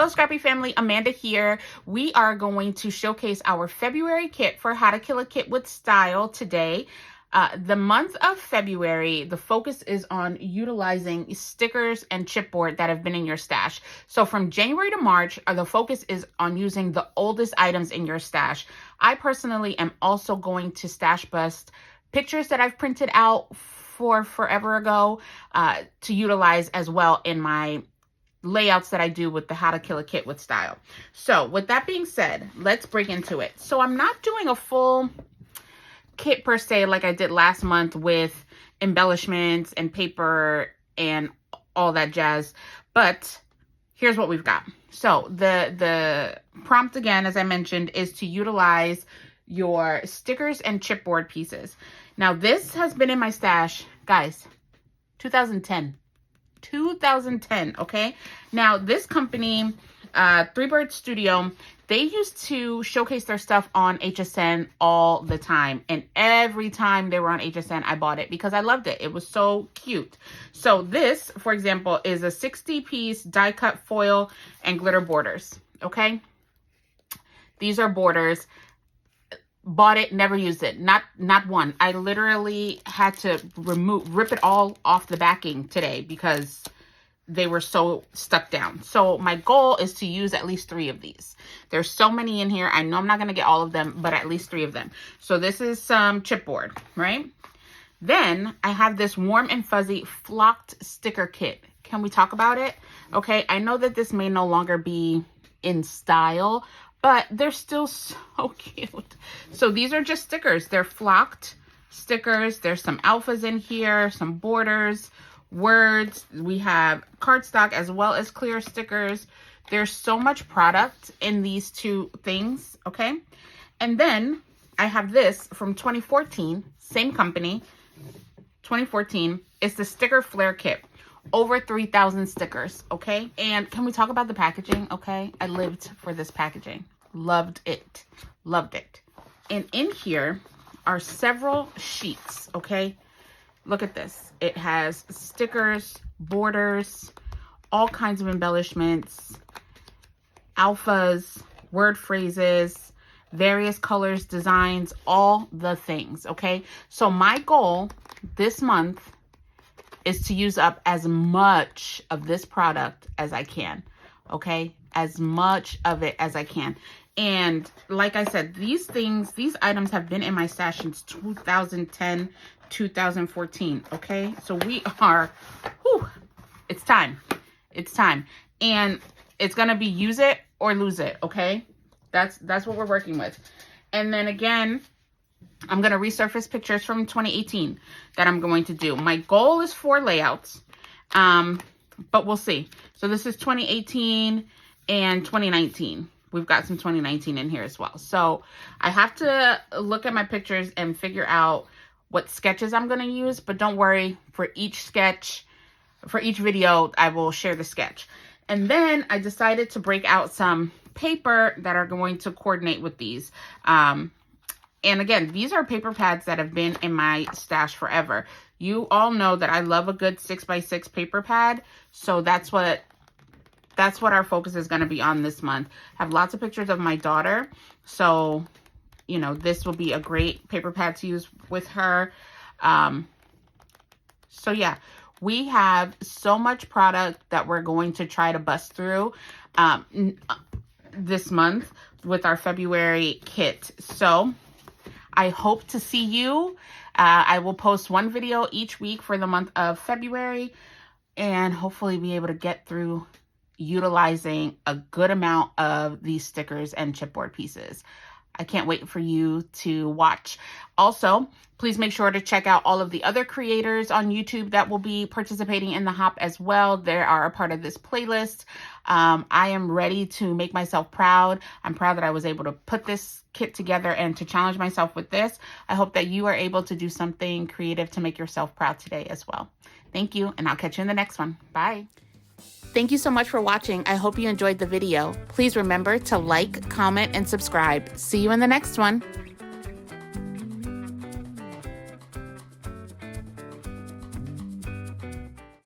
Hello, Scrappy family. Amanda here. We are going to showcase our February kit for How to Kill a Kit with Style today. The month of February, the focus is on utilizing stickers and chipboard that have been in your stash. So from January to March, the focus is on using the oldest items in your stash. I personally am also going to stash bust pictures that I've printed out for forever ago to utilize as well in my layouts that I do with the How to Kill a Kit with Style. So with that being said, let's break into it. So I'm not doing a full kit per se like I did last month with embellishments and paper and all that jazz, but here's what we've got. So the prompt again, as I mentioned, is to utilize your stickers and chipboard pieces. Now this has been in my stash, guys, 2010, okay? Now this company, Three Bird Studio, they used to showcase their stuff on HSN all the time. And every time they were on HSN, I bought it because I loved it. It was so cute. So this, for example, is a 60-piece die cut foil and glitter borders, okay? These are borders. Bought it, never used it, not one. I literally had to rip it all off the backing today because they were so stuck down. So my goal is to use at least 3 of these. There's so many in here. I know I'm not going to get all of them, but at least 3 of them. So this is some chipboard, right? Then I have this warm and fuzzy flocked sticker kit. Can we talk about it? Okay, I know that this may no longer be in style, but they're still so cute. So these are just stickers. They're flocked stickers. There's some alphas in here, some borders, words. We have cardstock as well as clear stickers. There's so much product in these 2 things, okay? And then I have this from 2014, same company, 2014. It's the sticker flare kit. Over 3,000 stickers, okay? And can we talk about the packaging, okay? I lived for this packaging. Loved it. Loved it. And in here are several sheets, okay? Look at this. It has stickers, borders, all kinds of embellishments, alphas, word phrases, various colors, designs, all the things, okay? So my goal this month is to use up as much of this product as I can, okay? As much of it as I can. And like I said, these items have been in my stash since 2010, 2014, okay? So we are, it's time. It's time. And it's going to be use it or lose it, okay? That's what we're working with. And then again, I'm going to resurface pictures from 2018 that I'm going to do. My goal is 4 layouts, but we'll see. So this is 2018 and 2019. We've got some 2019 in here as well. So I have to look at my pictures and figure out what sketches I'm going to use. But don't worry, for each sketch, for each video, I will share the sketch. And then I decided to break out some paper that are going to coordinate with these. And again, these are paper pads that have been in my stash forever. You all know that I love a good 6x6 paper pad. So that's what our focus is going to be on this month. I have lots of pictures of my daughter. So, you know, this will be a great paper pad to use with her. So yeah, we have so much product that we're going to try to bust through this month with our February kit. So I hope to see you. I will post 1 video each week for the month of February and hopefully be able to get through utilizing a good amount of these stickers and chipboard pieces. I can't wait for you to watch. Also, please make sure to check out all of the other creators on YouTube that will be participating in the hop as well. They are a part of this playlist. I am ready to make myself proud. I'm proud that I was able to put this kit together and to challenge myself with this. I hope that you are able to do something creative to make yourself proud today as well. Thank you, and I'll catch you in the next one. Bye. Thank you so much for watching. I hope you enjoyed the video. Please remember to like, comment, and subscribe. See you in the next one.